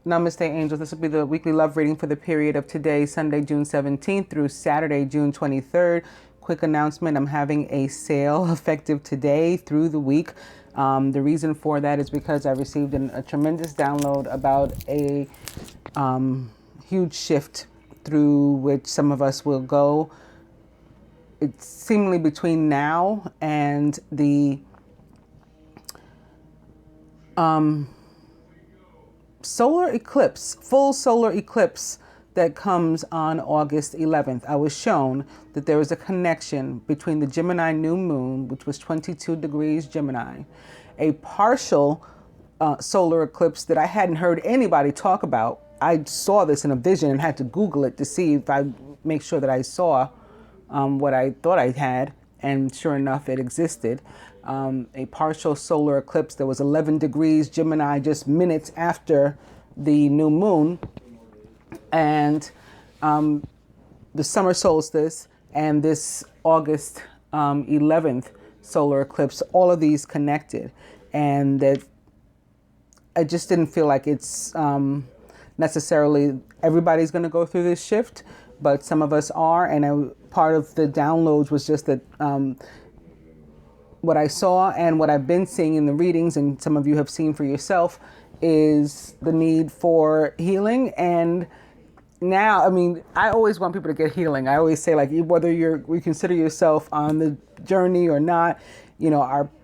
Namaste, angels. This will be the weekly love reading for the period of today, Sunday, June 17th through Saturday, June 23rd. Quick announcement, I'm having a sale effective today through the week. The reason for that is because I received a tremendous download about a huge shift through which some of us will go. It's seemingly between now and the solar eclipse, full solar eclipse that comes on August 11th. I was shown that there was a connection between the Gemini new moon, which was 22 degrees Gemini, a partial solar eclipse that I hadn't heard anybody talk about. I saw this in a vision and had to Google it to see if I make sure that I saw what I thought I had, and sure enough, it existed. A partial solar eclipse that was 11 degrees Gemini just minutes after the new moon, and the summer solstice and this August 11th solar eclipse, all of these connected. And that I just didn't feel like it's necessarily everybody's going to go through this shift, but some of us are. And part of the downloads was just that what I saw and what I've been seeing in the readings, and some of you have seen for yourself, is the need for healing. And now, I mean, I always want people to get healing. I always say, like, whether we consider yourself on the journey or not, you know,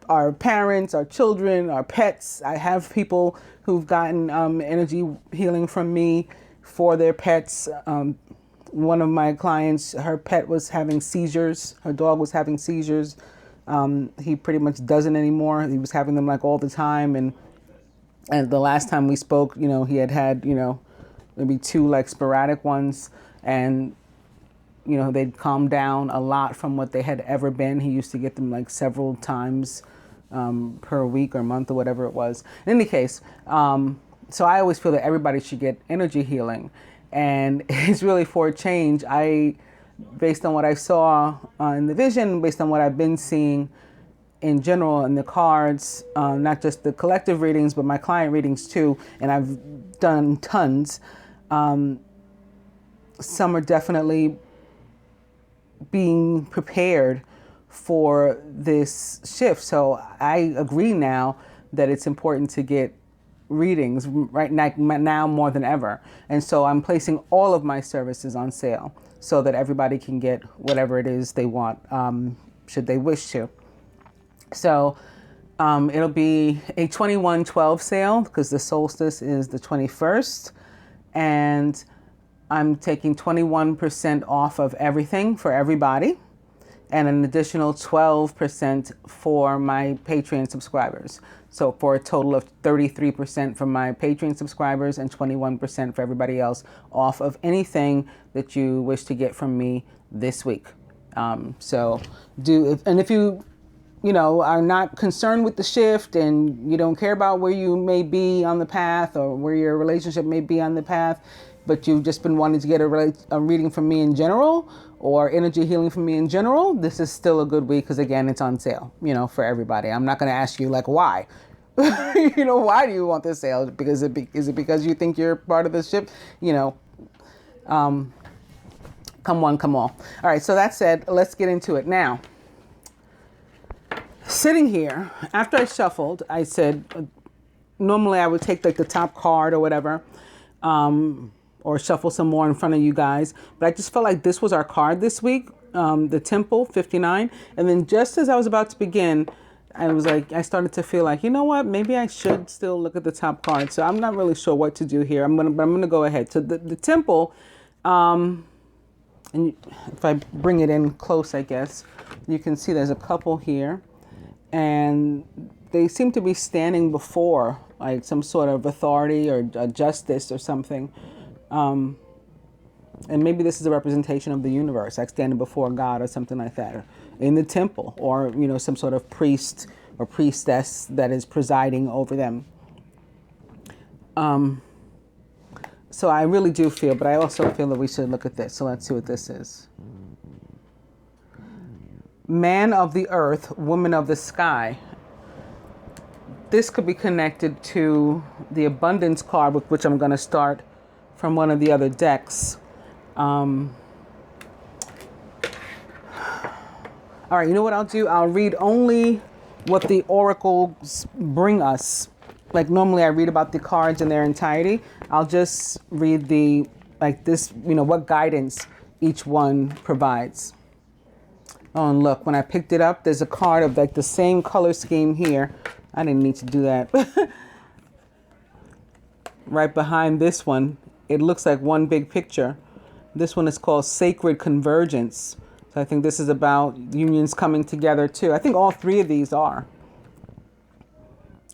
our parents, our children, our pets. I have people who've gotten energy healing from me for their pets. One of my clients, her pet was having seizures. Her dog was having seizures. He pretty much doesn't anymore. He was having them like all the time. And the last time we spoke, you know, he had, you know, maybe 2 like sporadic ones, and, you know, they'd calmed down a lot from what they had ever been. He used to get them like several times per week or month or whatever it was. In any case, so I always feel that everybody should get energy healing. And it's really for a change. Based on what I saw in the vision, based on what I've been seeing in general in the cards, not just the collective readings, but my client readings too, and I've done tons. Some are definitely being prepared for this shift. So I agree now that it's important to get readings right now more than ever. And so I'm placing all of my services on sale so that everybody can get whatever it is they want, should they wish to. So it'll be a 21/12 sale because the solstice is the 21st. And I'm taking 21% off of everything for everybody, and an additional 12% for my Patreon subscribers. So for a total of 33% for my Patreon subscribers and 21% for everybody else off of anything that you wish to get from me this week. If you know, are not concerned with the shift and you don't care about where you may be on the path or where your relationship may be on the path, but you've just been wanting to get a reading from me in general or energy healing from me in general, this is still a good week because, again, it's on sale, you know, for everybody. I'm not going to ask you, like, why? You know, why do you want this sale? Is it because you think you're part of this ship? You know, come one, come all. All right, so that said, let's get into it. Now, sitting here, after I shuffled, I said, normally I would take like the top card or whatever, or shuffle some more in front of you guys. But I just felt like this was our card this week, the Temple 59. And then just as I was about to begin, I started to feel like, you know what, maybe I should still look at the top card. So I'm not really sure what to do here. I'm gonna go ahead. So the Temple, and if I bring it in close, I guess, you can see there's a couple here. And they seem to be standing before like some sort of authority or justice or something. And maybe this is a representation of the universe, like standing before God or something like that, or in the temple, or, you know, some sort of priest or priestess that is presiding over them. So I really do feel, but I also feel that we should look at this. So let's see what this is. Man of the earth, woman of the sky. this could be connected to the abundance card, with which I'm going to start from one of the other decks. All right, you know what I'll do? I'll read only what the oracles bring us. Like normally I read about the cards in their entirety. I'll just read what guidance each one provides. Oh, and look, when I picked it up, there's a card of like the same color scheme here. I didn't need to do that. Right behind this one, it looks like one big picture. This one is called Sacred Convergence. So I think this is about unions coming together too. I think all three of these are.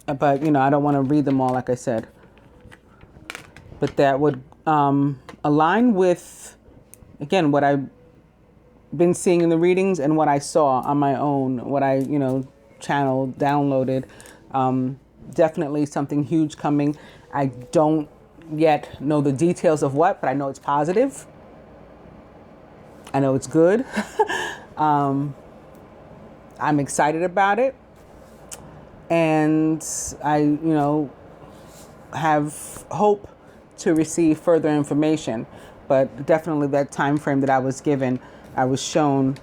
But, I don't want to read them all, like I said. But that would align with, again, what I've been seeing in the readings and what I saw on my own, what I, channeled, downloaded. Definitely something huge coming. I don't yet know the details of what, but I know it's positive. I know it's good. I'm excited about it. And I, have hope to receive further information. But definitely that time frame that I was given, I was shown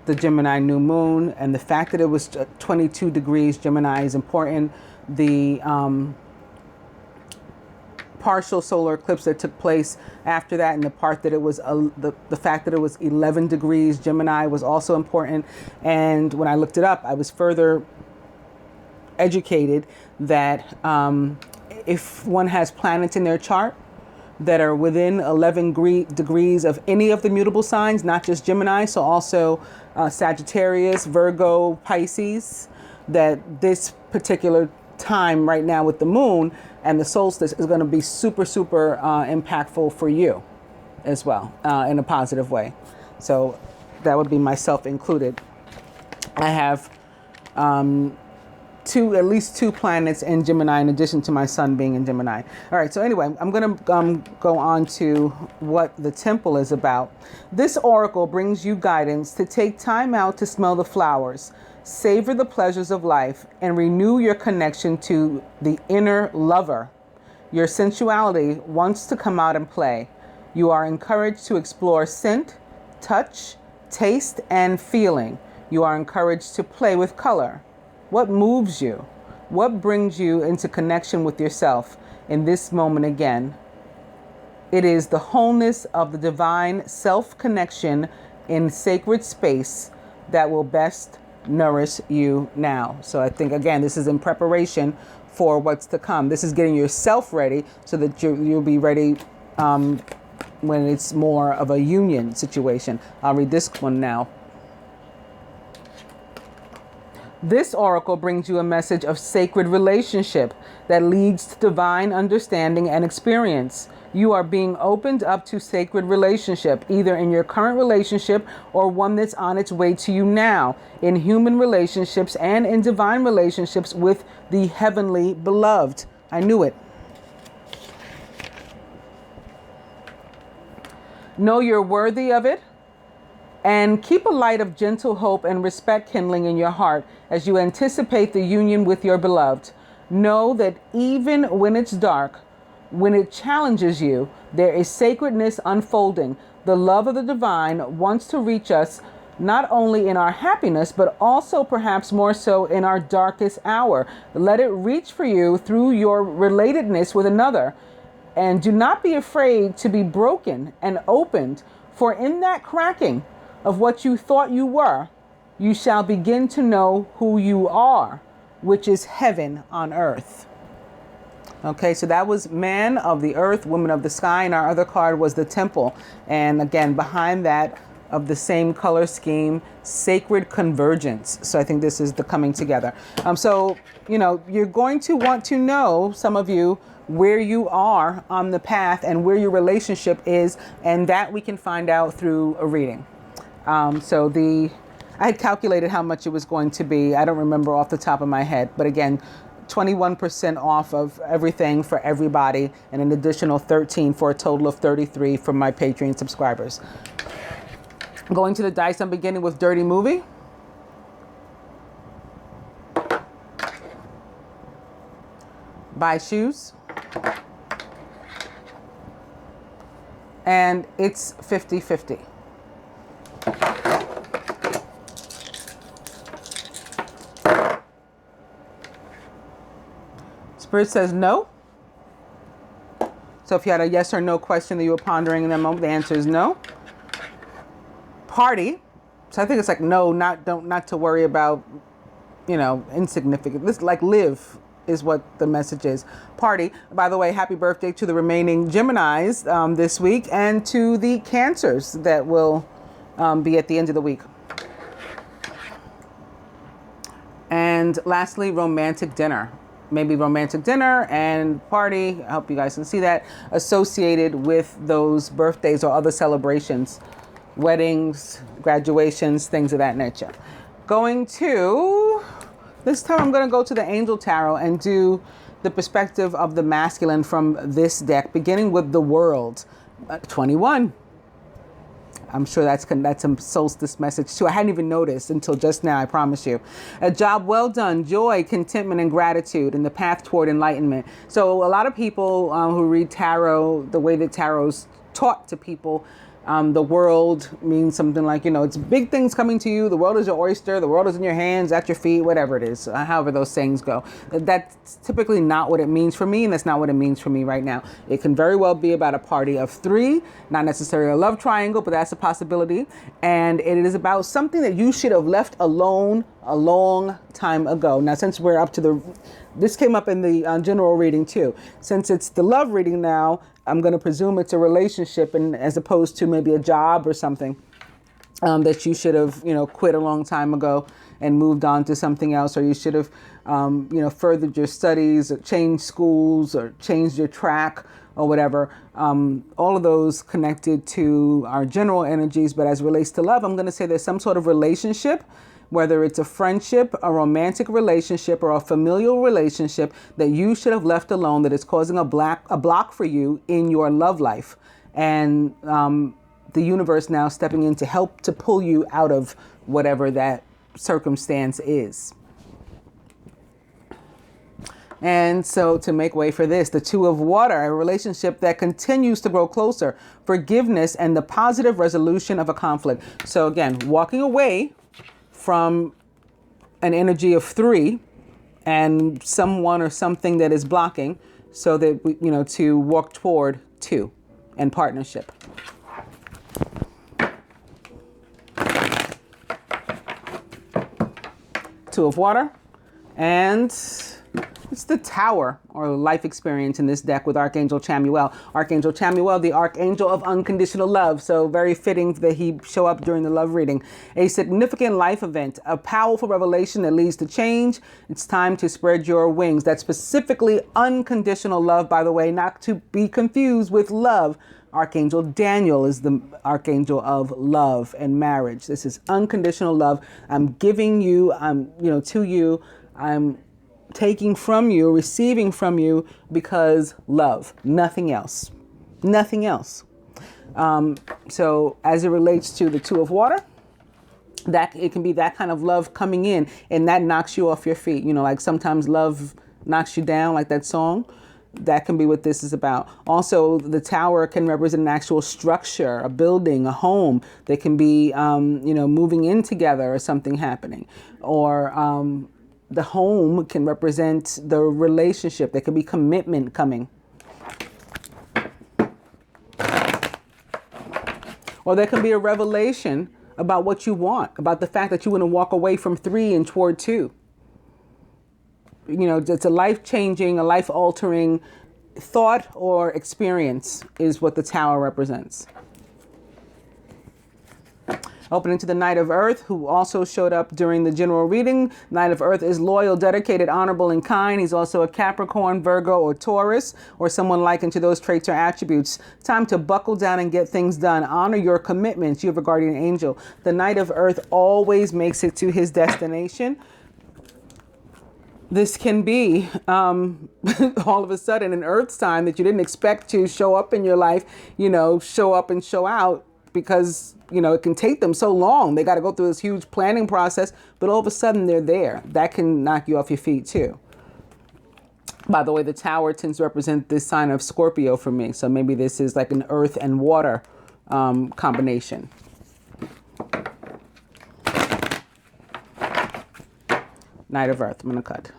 the Gemini new moon, and the fact that it was 22 degrees Gemini is important. The partial solar eclipse that took place after that, and the part that it was the fact that it was 11 degrees Gemini was also important. And when I looked it up, I was further educated that if one has planets in their chart that are within 11 degrees of any of the mutable signs, not just Gemini, so also Sagittarius, Virgo, Pisces, that this particular time right now with the moon and the solstice is going to be super, super impactful for you as well, in a positive way. So that would be myself included. I have at least two planets in Gemini in addition to my sun being in Gemini. All right, so anyway, I'm going to go on to what the temple is about. This oracle brings you guidance to take time out to smell the flowers, savor the pleasures of life, and renew your connection to the inner lover. Your sensuality wants to come out and play. You are encouraged to explore scent, touch, taste, and feeling. You are encouraged to play with color. What moves you? What brings you into connection with yourself in this moment again? It is the wholeness of the divine self-connection in sacred space that will best nourish you now. So I think, again, this is in preparation for what's to come. This is getting yourself ready so that you'll be ready when it's more of a union situation. I'll read this one now. This oracle brings you a message of sacred relationship that leads to divine understanding and experience. You are being opened up to sacred relationship, either in your current relationship or one that's on its way to you now, in human relationships and in divine relationships with the heavenly beloved. I knew it. Know you're worthy of it. And keep a light of gentle hope and respect kindling in your heart as you anticipate the union with your beloved. Know that even when it's dark, when it challenges you, there is sacredness unfolding. The love of the divine wants to reach us not only in our happiness, but also perhaps more so in our darkest hour. Let it reach for you through your relatedness with another. And do not be afraid to be broken and opened, for in that cracking of what you thought you were, you shall begin to know who you are, which is heaven on earth. Okay, so that was man of the earth, woman of the sky, and our other card was the temple. And again, behind that, of the same color scheme, sacred convergence. So I think this is the coming together. So, you're going to want to know, some of you, where you are on the path and where your relationship is, and that we can find out through a reading. I had calculated how much it was going to be. I don't remember off the top of my head, but again, 21% off of everything for everybody, and an additional 13 for a total of 33 for my Patreon subscribers. Going to the dice, I'm beginning with Dirty Movie. buy shoes. And it's 50-50. Spirit says no. So if you had a yes or no question that you were pondering in that moment, the answer is no. Party. So I think it's like no, not to worry about, insignificant. This like live is what the message is. Party. By the way, happy birthday to the remaining Geminis this week, and to the Cancers that will be at the end of the week. And lastly, romantic dinner. Maybe romantic dinner and party. I hope you guys can see that associated with those birthdays or other celebrations, weddings, graduations, things of that nature. This time I'm going to go to the Angel Tarot and do the perspective of the masculine from this deck, beginning with the World. 21. I'm sure that's a solstice message too. I hadn't even noticed until just now, I promise you. A job well done, joy, contentment, and gratitude in the path toward enlightenment. So a lot of people who read tarot, the way that tarot's taught to people, the world means something like, it's big things coming to you. The world is your oyster. The world is in your hands, at your feet, whatever it is, however those sayings go. That's typically not what it means for me, and that's not what it means for me right now. It can very well be about a party of three, not necessarily a love triangle, but that's a possibility. And it is about something that you should have left alone a long time ago. Now, since we're up to this came up in the general reading too. Since it's the love reading now, I'm going to presume it's a relationship, and as opposed to maybe a job or something that you should have, quit a long time ago and moved on to something else, or you should have, furthered your studies, or changed schools, or changed your track, or whatever. All of those connected to our general energies, but as it relates to love, I'm going to say there's some sort of relationship, whether it's a friendship, a romantic relationship, or a familial relationship that you should have left alone, that is causing a block for you in your love life. And the universe now stepping in to help to pull you out of whatever that circumstance is. And so to make way for this, the Two of Water, a relationship that continues to grow closer, forgiveness, and the positive resolution of a conflict. So again, walking away from an energy of three and someone or something that is blocking, so that we, to walk toward two and partnership. Two of Water, and it's the Tower, or life experience in this deck with Archangel Chamuel. Archangel Chamuel, the Archangel of unconditional love. So very fitting that he show up during the love reading. A significant life event, a powerful revelation that leads to change. It's time to spread your wings. That's specifically unconditional love, by the way, not to be confused with love. Archangel Daniel is the archangel of love and marriage. This is unconditional love. I'm giving you, to you. I'm taking from you, receiving from you, because love, nothing else, nothing else. So as it relates to the Two of Water, that it can be that kind of love coming in, and that knocks you off your feet. Like sometimes love knocks you down, like that song. That can be what this is about. Also, the Tower can represent an actual structure, a building, a home. They can be, moving in together or something happening, or the home can represent the relationship. There could be commitment coming. Or there can be a revelation about what you want, about the fact that you want to walk away from three and toward two. It's a life-changing, a life-altering thought or experience is what the Tower represents. Opening to the Knight of Earth, who also showed up during the general reading. Knight of Earth is loyal, dedicated, honorable, and kind. He's also a Capricorn, Virgo, or Taurus, or someone likened to those traits or attributes. Time to buckle down and get things done. Honor your commitments. You have a guardian angel. The Knight of Earth always makes it to his destination. This can be all of a sudden an earth sign that you didn't expect to show up in your life, show up and show out, because, it can take them so long. They got to go through this huge planning process, but all of a sudden they're there. That can knock you off your feet too. By the way, the tower tends to represent this sign of Scorpio for me. So maybe this is like an earth and water combination. Knight of Earth. I'm going to cut.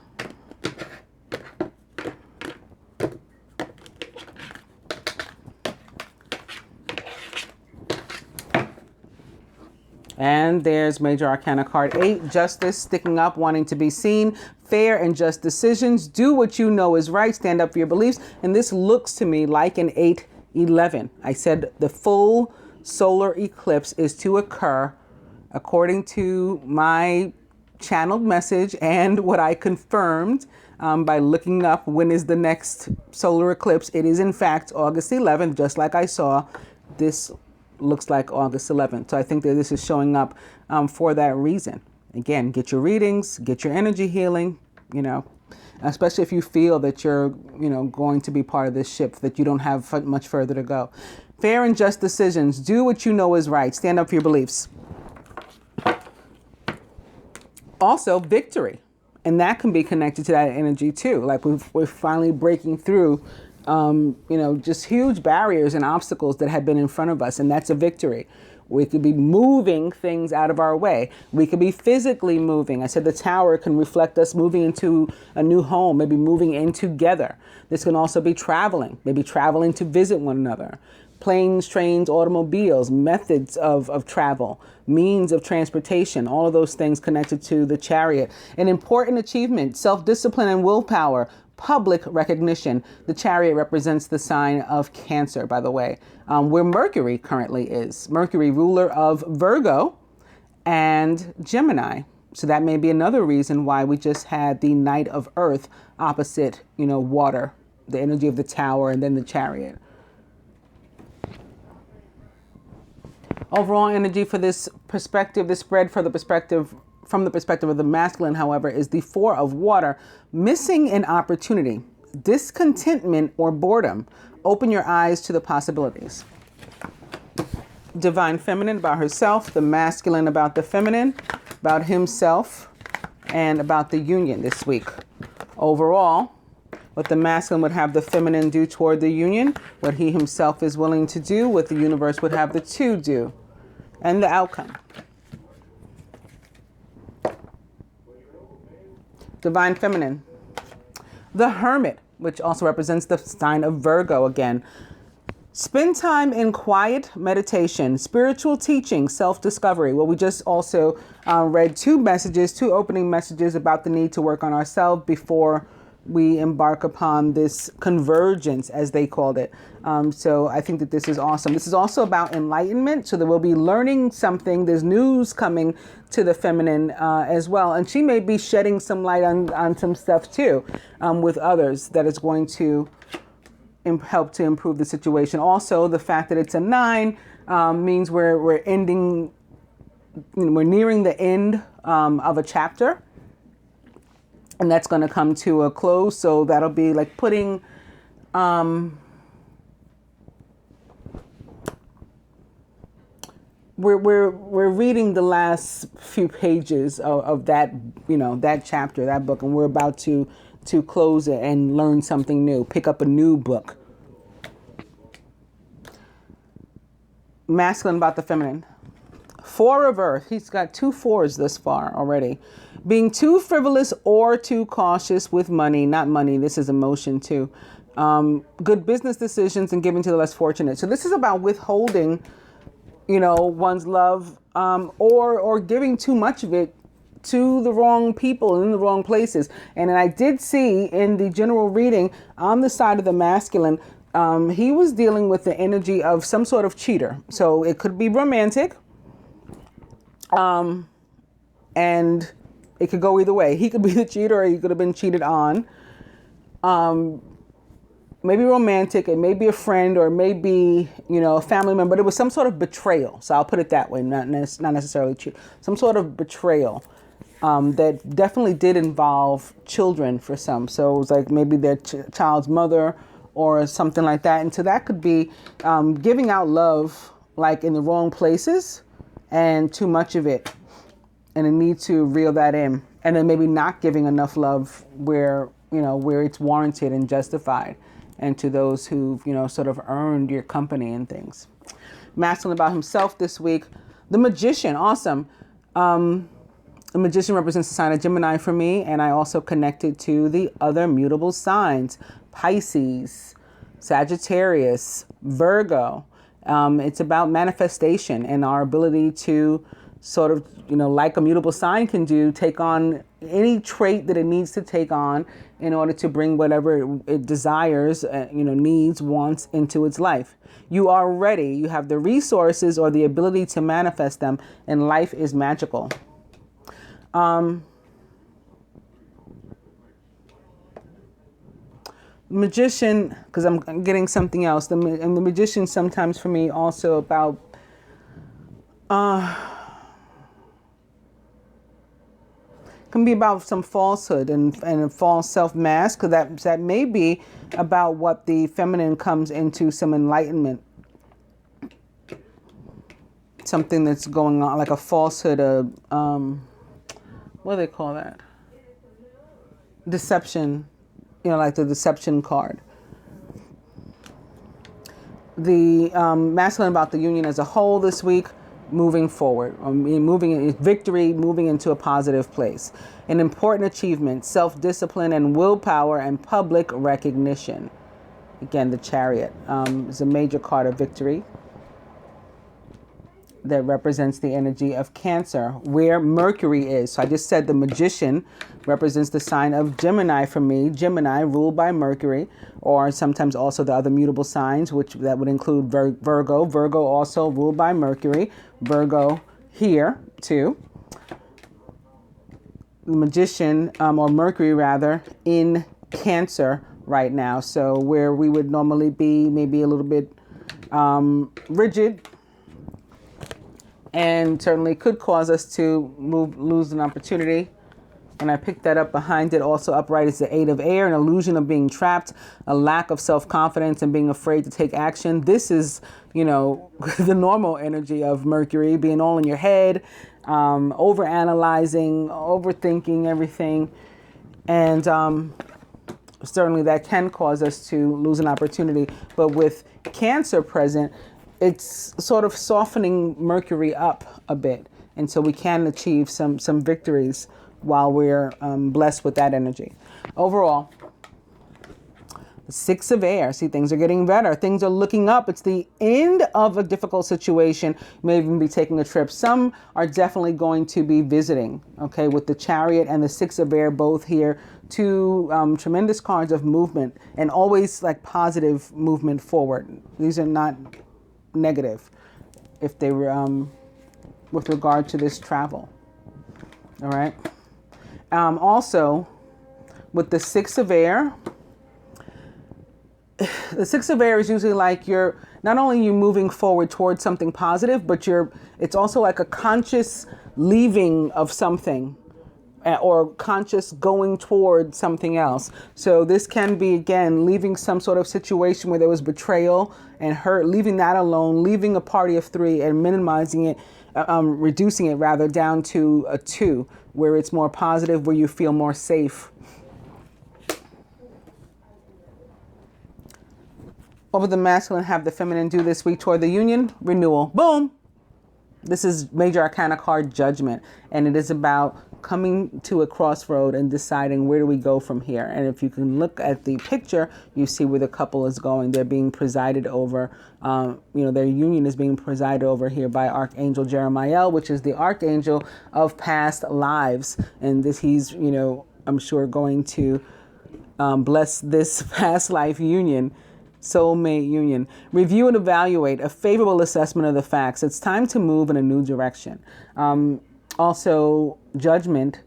And there's Major Arcana card 8, Justice, sticking up, wanting to be seen, fair and just decisions, do what you know is right, stand up for your beliefs. And this looks to me like an 8-11. I said the full solar eclipse is to occur according to my channeled message and what I confirmed by looking up when is the next solar eclipse. It is in fact August 11th, just like I saw. This looks like August 11th. So I think that this is showing up for that reason. Again, get your readings, get your energy healing, you know, especially if you feel that you're, you know, going to be part of this ship, that you don't have much further to go. Fair and just decisions. Do what you know is right. Stand up for your beliefs. Also, victory. And that can be connected to that energy too. Like we're finally breaking through you know, just huge barriers and obstacles that had been in front of us. And that's a victory. We could be moving things out of our way. We could be physically moving. I said the tower can reflect us moving into a new home, maybe moving in together. This can also be traveling, maybe traveling to visit one another. Planes, trains, automobiles, methods of travel, means of transportation, all of those things connected to the Chariot. An important achievement, self-discipline and willpower, public recognition. The Chariot represents the sign of Cancer, by the way, where Mercury currently is. Mercury, ruler of Virgo and Gemini. So that may be another reason why we just had the Knight of Earth opposite, you know, water, the energy of the Tower, and then the Chariot. Overall energy for this perspective, this spread for the perspective, from the perspective of the masculine, however, is the Four of Water, missing an opportunity, discontentment or boredom. Open your eyes to the possibilities. Divine Feminine about herself, the masculine about the feminine, about himself, and about the union this week. Overall, what the masculine would have the feminine do toward the union, what he himself is willing to do, what the universe would have the two do, and the outcome. Divine Feminine. The Hermit, which also represents the sign of Virgo again. Spend time in quiet meditation, spiritual teaching, self-discovery. Well, we just also read two opening messages about the need to work on ourselves before we embark upon this convergence, as they called it. So I think that this is awesome. This is also about enlightenment. So there will be learning something. There's news coming to the feminine as well. And she may be shedding some light on some stuff too with others that is going to help to improve the situation. Also, the fact that it's a 9 means we're ending, we're nearing the end of a chapter. And that's going to come to a close. So that'll be like putting, we're reading the last few pages of that, that chapter, that book, and we're about to close it and learn something new, pick up a new book. Masculine about the feminine. Four of Earth. He's got 2 4s this far already. Being too frivolous or too cautious with money. Not money. This is emotion too. Good business decisions and giving to the less fortunate. So this is about withholding, one's love, or giving too much of it to the wrong people in the wrong places. And I did see in the general reading on the side of the masculine, he was dealing with the energy of some sort of cheater. So it could be romantic. And it could go either way. He could be the cheater or he could have been cheated on. Maybe romantic, it may be a friend, or maybe, a family member. But it was some sort of betrayal. So I'll put it that way, not necessarily cheat. Some sort of betrayal that definitely did involve children for some. So it was like maybe their child's mother or something like that. And so that could be giving out love like in the wrong places and too much of it. And a need to reel that in. And then maybe not giving enough love where where it's warranted and justified, and to those who've, sort of earned your company and things. Masculine about himself this week. The Magician, awesome. The Magician represents the sign of Gemini for me, and I also connected to the other mutable signs, Pisces, Sagittarius, Virgo. It's about manifestation and our ability to sort of, like a mutable sign can do, take on any trait that it needs to take on in order to bring whatever it desires, needs, wants into its life. You are ready. You have the resources or the ability to manifest them, and life is magical. Magician, because I'm getting something else. And the Magician sometimes for me also about can be about some falsehood and a false self-mask, because that may be about what the feminine comes into, some enlightenment. Something that's going on, like a falsehood, what do they call that? Deception, like the deception card. The masculine about the union as a whole this week, moving forward, victory, moving into a positive place. An important achievement, self-discipline and willpower and public recognition. Again, the Chariot is a major card of victory that represents the energy of Cancer, where Mercury is. So I just said the Magician represents the sign of Gemini for me. Gemini ruled by Mercury, or sometimes also the other mutable signs, that would include Virgo. Virgo also ruled by Mercury. Virgo here too. The Magician, or Mercury rather, in Cancer right now. So where we would normally be maybe a little bit rigid, and certainly could cause us to lose an opportunity. And I picked that up behind it. Also upright is the Eight of Air, an illusion of being trapped, a lack of self-confidence and being afraid to take action. This is, the normal energy of Mercury, being all in your head, overanalyzing, overthinking everything. And certainly that can cause us to lose an opportunity. But with Cancer present, it's sort of softening Mercury up a bit. And so we can achieve some victories while we're blessed with that energy. Overall, the Six of Air. See, things are getting better. Things are looking up. It's the end of a difficult situation. You may even be taking a trip. Some are definitely going to be visiting, okay, with the Chariot and the Six of Air both here. Two tremendous cards of movement, and always like positive movement forward. These are not negative if they were with regard to this travel. All right. Also, with the Six of Air, the Six of Air is usually like you're not only you moving forward towards something positive, but it's also like a conscious leaving of something, or conscious going toward something else. So this can be, again, leaving some sort of situation where there was betrayal and hurt, leaving that alone, leaving a party of three and minimizing it, reducing it rather down to a two, where it's more positive, where you feel more safe. What would the masculine have the feminine do this week toward the union? Renewal. Boom. This is major arcana card, Judgment, and it is about coming to a crossroad and deciding where do we go from here. And if you can look at the picture, you see where the couple is going. They're being presided over, their union is being presided over here by Archangel Jeremiah, which is the archangel of past lives. And he's, I'm sure going to bless this past life union. Soulmate union. Review and evaluate, a favorable assessment of the facts. It's time to move in a new direction. Also, Judgment,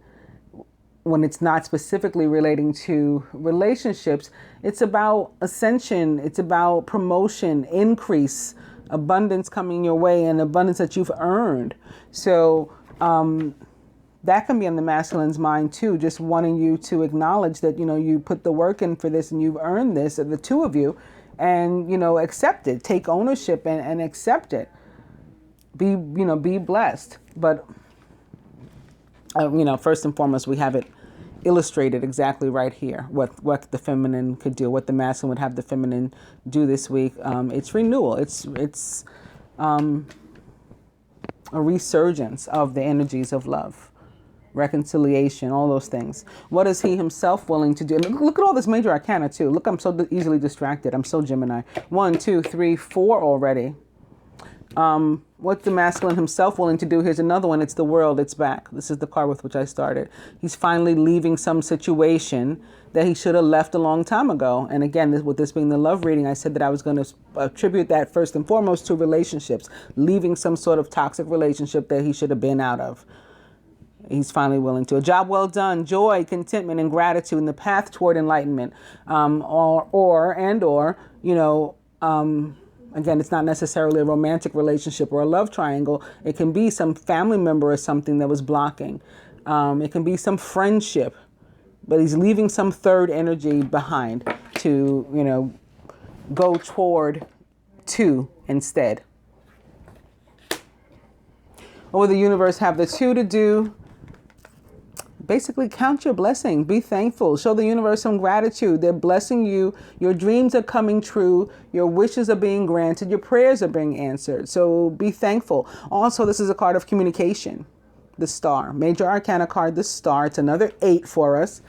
when it's not specifically relating to relationships, it's about ascension. It's about promotion, increase, abundance coming your way, and abundance that you've earned. So that can be on the masculine's mind too, just wanting you to acknowledge that, you put the work in for this and you've earned this, the two of you. And, accept it, take ownership and accept it. Be blessed. But, first and foremost, we have it illustrated exactly right here, what the feminine could do, what the masculine would have the feminine do this week. It's renewal. It's a resurgence of the energies of love, reconciliation, all those things. What is he himself willing to do? And look at all this major arcana too. Look, I'm so easily distracted. I'm so Gemini. 1, 2, 3, 4 already. What's the masculine himself willing to do? Here's another one. It's the world. It's back. This is the card with which I started. He's finally leaving some situation that he should have left a long time ago. And again, with this being the love reading, I said that I was going to attribute that first and foremost to relationships, leaving some sort of toxic relationship that he should have been out of. He's finally willing to. A job well done, joy, contentment, and gratitude in the path toward enlightenment. Again, it's not necessarily a romantic relationship or a love triangle. It can be some family member or something that was blocking. It can be some friendship, but he's leaving some third energy behind to, go toward two instead. What will the universe have the two to do? Basically, count your blessing. Be thankful. Show the universe some gratitude. They're blessing you. Your dreams are coming true. Your wishes are being granted. Your prayers are being answered. So be thankful. Also, this is a card of communication. The star. Major arcana card, the star. It's another 8 for us.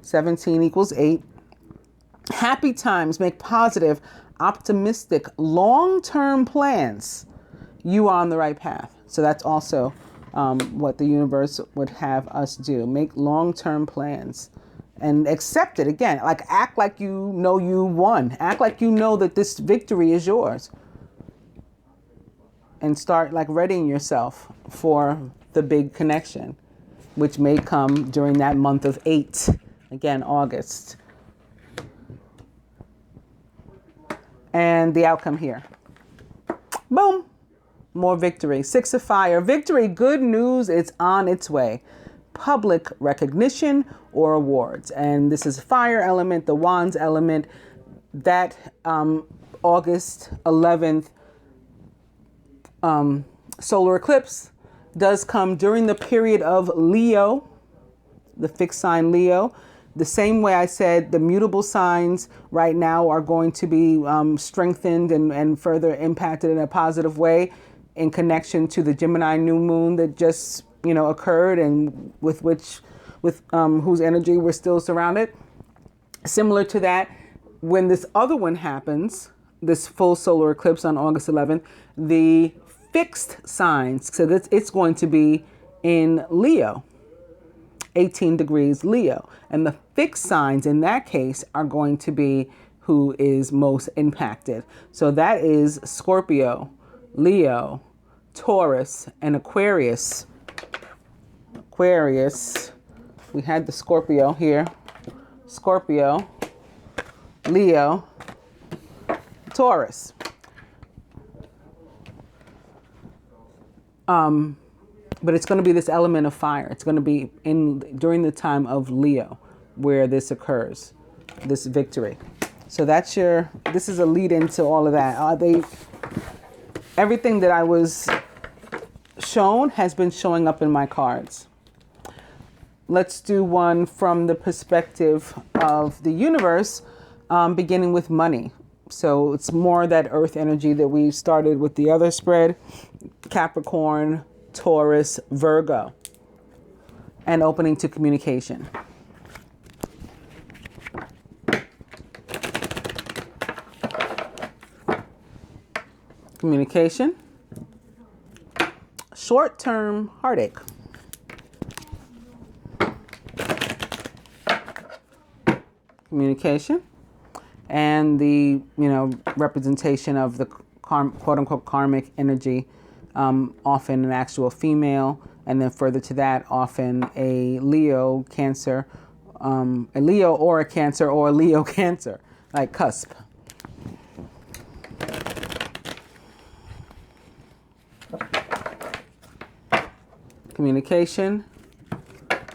17 equals 8. Happy times. Make positive, optimistic, long-term plans. You are on the right path. So that's also what the universe would have us do. Make long-term plans and accept it. Again, like act like you know you won. Act like you know that this victory is yours. And start like readying yourself for the big connection, which may come during that month of 8. Again, August. And the outcome here. Boom. More victory. 6 of fire. Victory. Good news. It's on its way. Public recognition or awards. And this is fire element, the wands element. That August 11th solar eclipse does come during the period of Leo, the fixed sign Leo. The same way I said the mutable signs right now are going to be strengthened and further impacted in a positive way, in connection to the Gemini new moon that just, occurred and with whose energy we're still surrounded. Similar to that, when this other one happens, this full solar eclipse on August 11th, the fixed signs, so it's going to be in Leo, 18 degrees Leo. And the fixed signs in that case are going to be who is most impacted. So that is Scorpio, Leo, Taurus, and Aquarius. We had the Scorpio here. Scorpio, Leo, Taurus. But it's going to be this element of fire. It's going to be during the time of Leo where this occurs, this victory. So this is a lead into all of that. Everything that I was shown has been showing up in my cards. Let's do one from the perspective of the universe, beginning with money. So it's more that earth energy that we started with the other spread, Capricorn, Taurus, Virgo, and opening to communication. Communication. Short-term heartache. Communication. And the, representation of the quote-unquote karmic energy, often an actual female, and then further to that, often a Leo Cancer, a Leo or a Cancer or a Leo Cancer, like cusp. Communication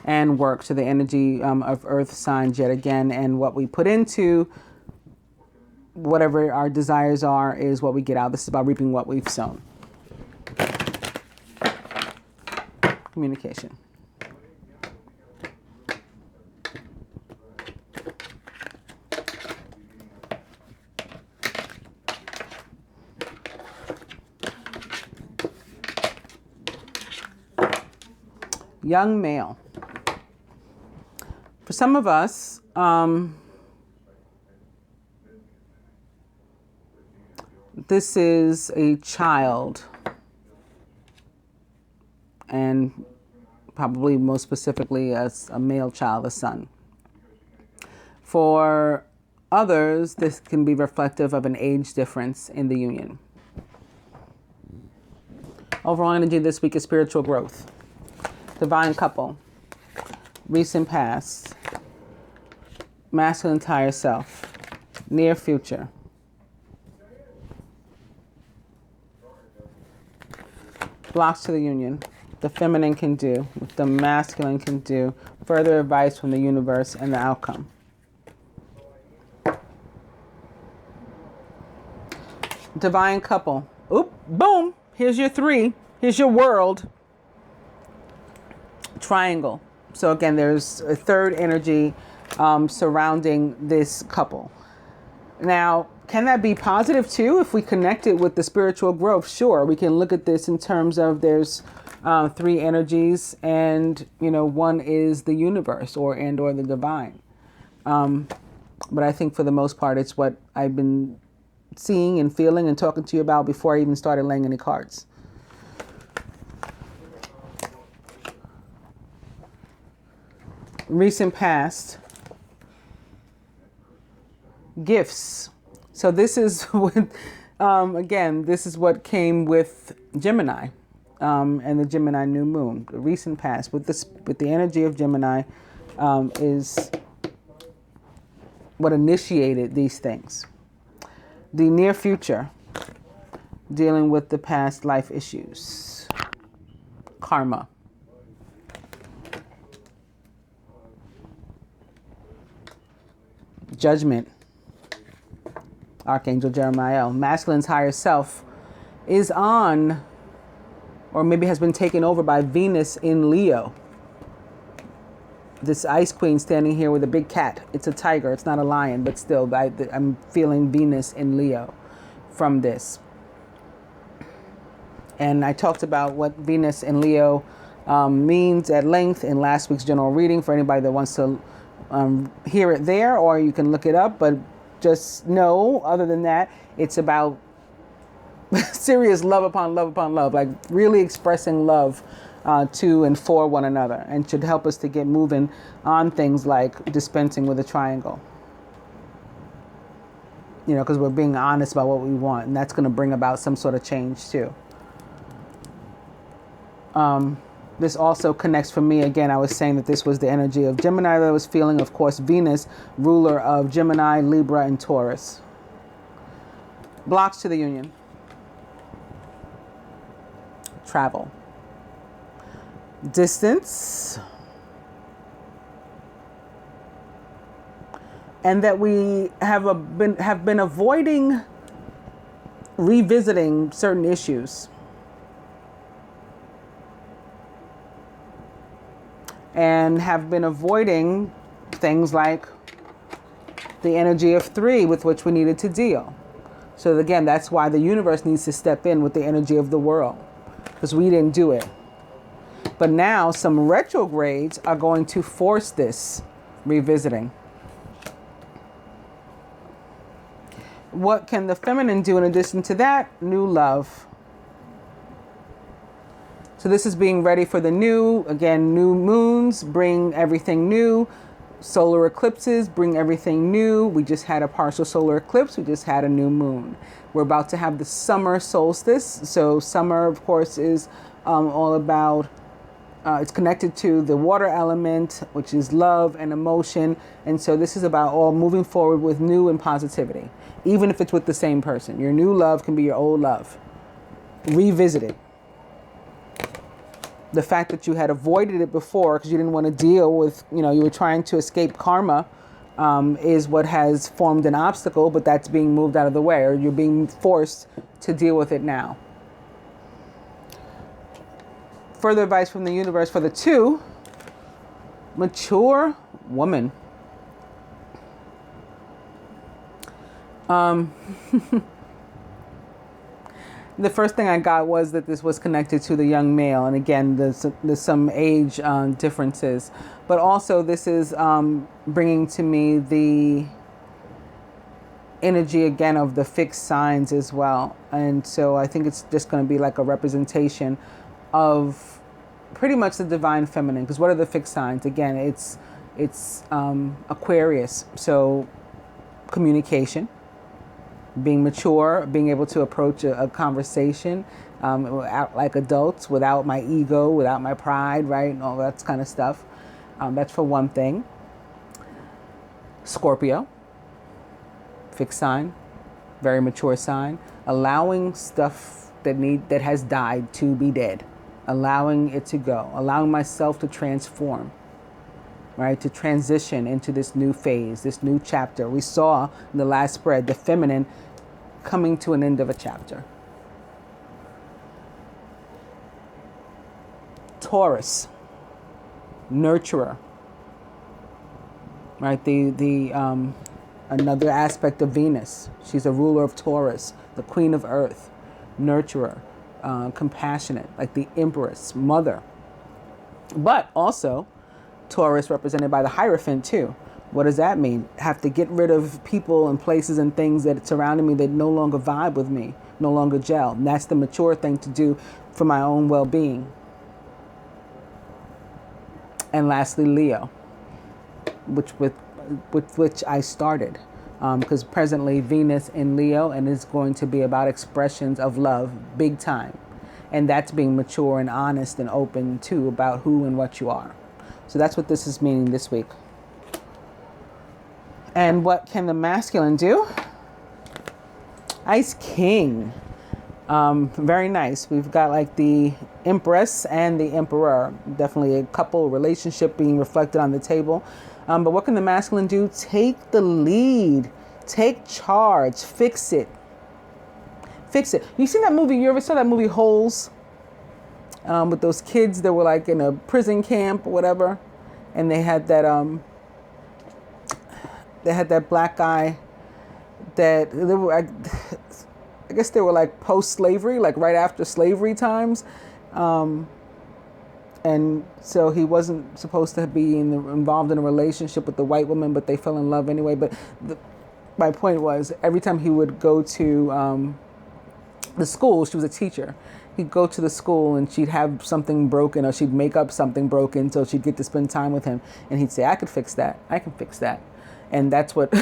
and work, to the energy of earth signs yet again, and what we put into whatever our desires are is what we get out. This is about reaping what we've sown. Communication. Young male. For some of us, this is a child, and probably most specifically as a male child, a son. For others, this can be reflective of an age difference in the union. Overall energy this week is spiritual growth, divine couple, recent past, masculine higher self, near future. Blocks to the union. The feminine can do, what the masculine can do. Further advice from the universe and the outcome. Divine couple. Oop, boom. Here's your 3. Here's your world. Triangle. So again, there's a third energy surrounding this couple. Now, can that be positive too if we connect it with the spiritual growth? Sure, we can look at this in terms of there's 3 energies, and one is the universe or the divine. But I think for the most part, it's what I've been seeing and feeling and talking to you about before I even started laying any cards. Recent past. Gifts. So this is what, again, this is what came with Gemini and the Gemini new moon. The recent past with the energy of Gemini is what initiated these things. The near future, dealing with the past life issues. Karma. Judgment. Archangel Jeremiah. Masculine's higher self is on, or maybe has been taken over by Venus in Leo. This ice queen standing here with a big cat. It's a tiger. It's not a lion, but still, I'm feeling Venus in Leo from this. And I talked about what Venus in Leo means at length in last week's general reading for anybody that wants to hear it there, or you can look it up. But just know, other than that, it's about serious love upon love upon love, like really expressing love to and for one another, and should help us to get moving on things like dispensing with a triangle. Because we're being honest about what we want, and that's going to bring about some sort of change too. This also connects for me, again, I was saying that this was the energy of Gemini that I was feeling. Of course, Venus, ruler of Gemini, Libra, and Taurus. Blocks to the union. Travel. Distance. And that we have been avoiding revisiting certain issues. And have been avoiding things like the energy of 3 with which we needed to deal. So again, that's why the universe needs to step in with the energy of the world, because we didn't do it. But now some retrogrades are going to force this revisiting. What can the feminine do in addition to that? New love. So this is being ready for the new. Again, new moons bring everything new. Solar eclipses bring everything new. We just had a partial solar eclipse. We just had a new moon. We're about to have the summer solstice. So summer, of course, is all about, it's connected to the water element, which is love and emotion. And so this is about all moving forward with new and positivity, even if it's with the same person. Your new love can be your old love. Revisit it. The fact that you had avoided it before because you didn't want to deal with, you were trying to escape karma, is what has formed an obstacle, but that's being moved out of the way, or you're being forced to deal with it now. Further advice from the universe for the 2, mature woman. The first thing I got was that this was connected to the young male. And again, there's some age differences. But also this is bringing to me the energy again of the fixed signs as well. And so I think it's just going to be like a representation of pretty much the divine feminine. Because what are the fixed signs? Again, it's Aquarius. So communication, being mature, being able to approach a conversation like adults, without my ego, without my pride, right? And all that kind of stuff. That's for one thing. Scorpio, fixed sign, very mature sign, allowing stuff that has died to be dead, allowing it to go, allowing myself to transform, right? To transition into this new phase, this new chapter. We saw in the last spread the feminine coming to an end of a chapter. Taurus, nurturer, right? The another aspect of Venus. She's a ruler of Taurus, the queen of earth, nurturer, compassionate, like the empress, mother. But also Taurus represented by the Hierophant too. What does that mean? Have to get rid of people and places and things that surrounded me that no longer vibe with me, no longer gel. And that's the mature thing to do for my own well-being. And lastly, Leo, with which I started, because presently Venus in Leo, and it's going to be about expressions of love, big time. And that's being mature and honest and open too about who and what you are. So that's what this is meaning this week. And what can the masculine do? Ice King. Very nice. We've got like the Empress and the Emperor. Definitely a couple relationship being reflected on the table. But what can the masculine do? Take the lead. Take charge. Fix it. Fix it. You seen that movie? You ever saw that movie Holes? With those kids that were like in a prison camp or whatever. And they had that black guy that they were, I guess they were like post-slavery, like right after slavery times. And so he wasn't supposed to be involved in a relationship with the white woman, but they fell in love anyway. But my point was, every time he would go to the school, she was a teacher. He'd go to the school and she'd have something broken, or she'd make up something broken so she'd get to spend time with him. And he'd say, I could fix that. I can fix that. And that's what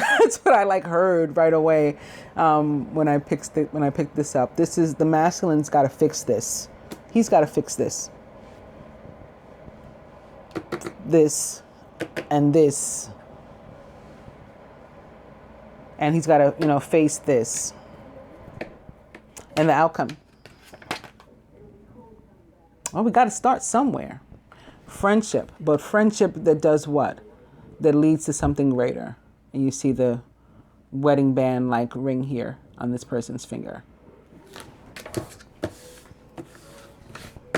I like heard right away when I picked this up. This is the masculine's got to fix this. He's got to fix this. This and this. And he's got to, face this. And the outcome. Well, we got to start somewhere. Friendship. But friendship that does what? That leads to something greater. And you see the wedding band like ring here on this person's finger.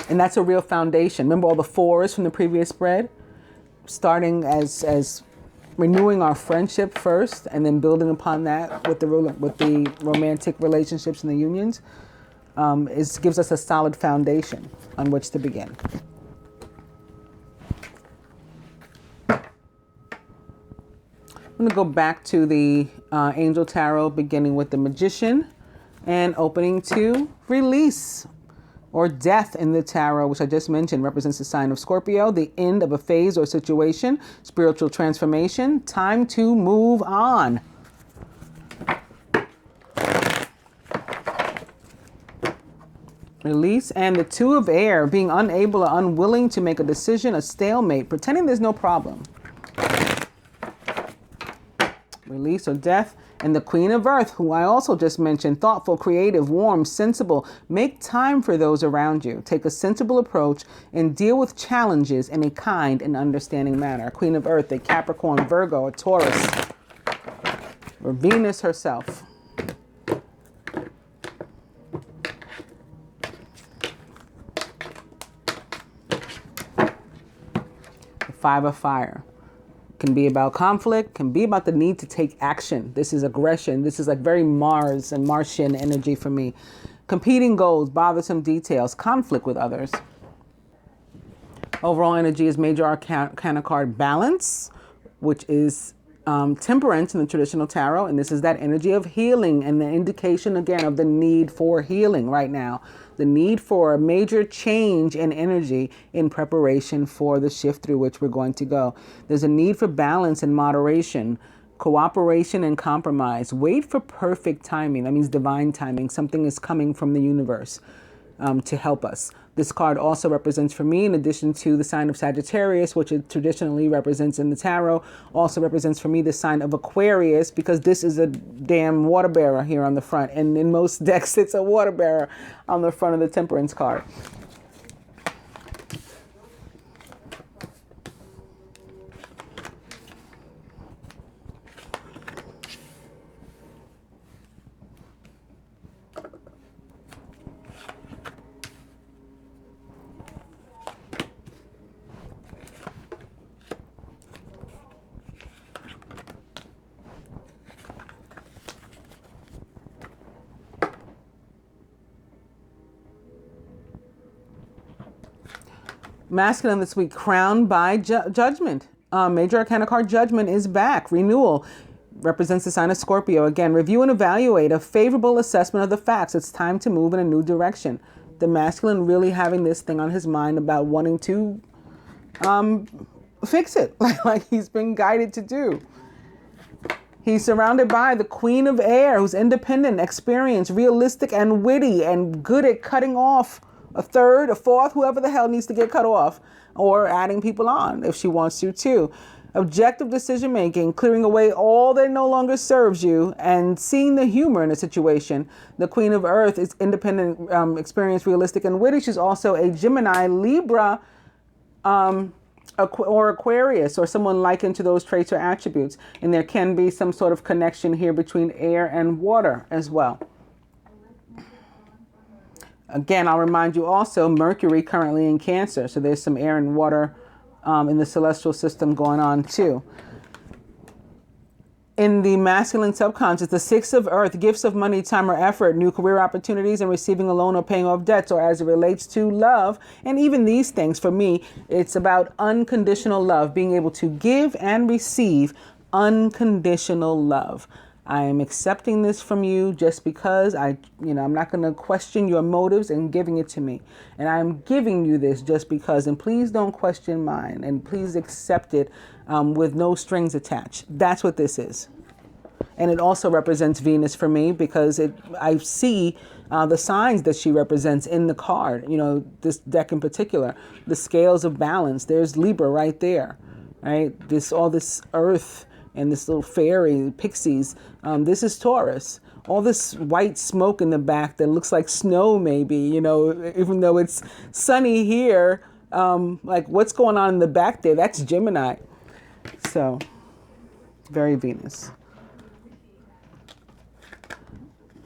And that's a real foundation. Remember all the fours from the previous spread? Starting as renewing our friendship first, and then building upon that with the romantic relationships and the unions, gives us a solid foundation on which to begin. I'm going to go back to the Angel Tarot, beginning with the Magician and opening to Release, or Death in the Tarot, which I just mentioned represents the sign of Scorpio, the end of a phase or situation, spiritual transformation, time to move on. Release, and the Two of Air, being unable or unwilling to make a decision, a stalemate, pretending there's no problem. Release or Death, and the Queen of Earth, who I also just mentioned, thoughtful, creative, warm, sensible. Make time for those around you. Take a sensible approach and deal with challenges in a kind and understanding manner. Queen of Earth, a Capricorn, Virgo, a Taurus, or Venus herself. The Five of Fire. Can be about conflict, can be about the need to take action. This is aggression. This is like very Mars and Martian energy for me. Competing goals, bothersome details, conflict with others. Overall energy is major arcana card balance, which is temperance in the traditional tarot. And this is that energy of healing and the indication, again, of the need for healing right now. The need for a major change in energy in preparation for the shift through which we're going to go. There's a need for balance and moderation, cooperation and compromise. Wait for perfect timing. That means divine timing. Something is coming from the universe to help us. This card also represents for me, in addition to the sign of Sagittarius, which it traditionally represents in the tarot, also represents for me the sign of Aquarius, because this is a damn water bearer here on the front. And in most decks, it's a water bearer on the front of the Temperance card. Masculine this week, crowned by judgment. Major arcana card judgment is back. Renewal represents the sign of Scorpio. Again, review and evaluate a favorable assessment of the facts. It's time to move in a new direction. The masculine really having this thing on his mind about wanting to fix it, like he's been guided to do. He's surrounded by the Queen of Air, who's independent, experienced, realistic, and witty, and good at cutting off a third, a fourth, whoever the hell needs to get cut off, or adding people on if she wants to too. Objective decision making, clearing away all that no longer serves you, and seeing the humor in a situation. The Queen of Earth is independent, experienced, realistic, and witty. She's also a Gemini, Libra, or Aquarius, or someone likened to those traits or attributes. And there can be some sort of connection here between air and water as well. Again, I'll remind you also, Mercury currently in Cancer. So there's some air and water in the celestial system going on too. In the masculine subconscious, the Six of Earth, gifts of money, time, or effort, new career opportunities, and receiving a loan or paying off debts, or as it relates to love. And even these things, for me, it's about unconditional love, being able to give and receive unconditional love. I am accepting this from you just because I'm not going to question your motives and giving it to me. And I'm giving you this just because, and please don't question mine, and please accept it with no strings attached. That's what this is. And it also represents Venus for me, because I see the signs that she represents in the card, this deck in particular, the scales of balance. There's Libra right there, right? All this earth and this little fairy, pixies. This is Taurus. All this white smoke in the back that looks like snow maybe, even though it's sunny here, like what's going on in the back there, that's Gemini. So, very Venus.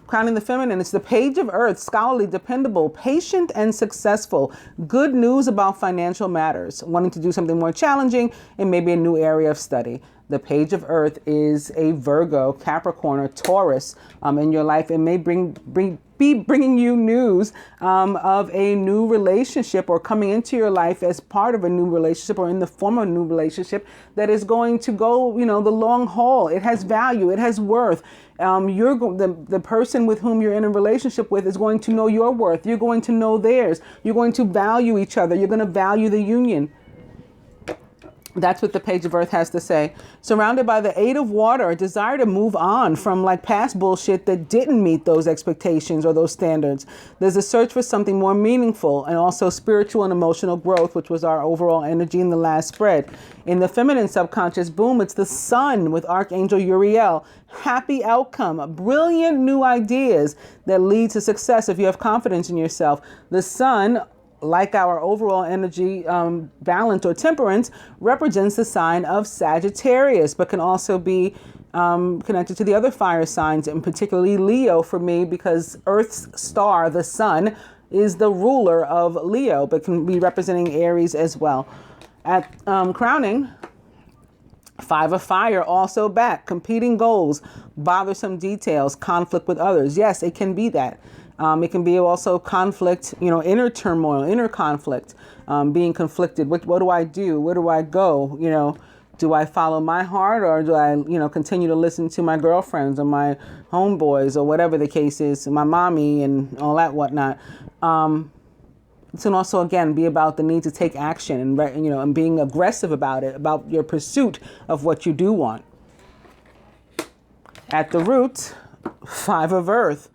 Crowning the feminine, it's the Page of Earth, scholarly, dependable, patient, and successful. Good news about financial matters, wanting to do something more challenging and maybe a new area of study. The Page of Earth is a Virgo, Capricorn, or Taurus in your life. It may be bringing you news of a new relationship, or coming into your life as part of a new relationship, or in the form of a new relationship that is going to go, the long haul. It has value. It has worth. The person with whom you're in a relationship with is going to know your worth. You're going to know theirs. You're going to value each other. You're going to value the union. That's what the Page of Earth has to say. Surrounded by the Eight of Water, a desire to move on from past bullshit that didn't meet those expectations or those standards. There's a search for something more meaningful, and also spiritual and emotional growth, which was our overall energy in the last spread. In the feminine subconscious, boom, it's the Sun with Archangel Uriel. Happy outcome, brilliant new ideas that lead to success if you have confidence in yourself. The Sun, like our overall energy balance or temperance, represents the sign of Sagittarius, but can also be connected to the other fire signs, and particularly Leo for me, because Earth's star, the Sun, is the ruler of Leo, but can be representing Aries as well. At crowning, Five of Fire also back, competing goals, bothersome details, conflict with others. Yes, it can be that. It can be also conflict, inner turmoil, inner conflict, being conflicted. What do I do? Where do I go? Do I follow my heart, or do I, continue to listen to my girlfriends or my homeboys or whatever the case is, my mommy and all that whatnot? It can also, again, be about the need to take action and, and being aggressive about it, about your pursuit of what you do want. At the root, 5 of earth.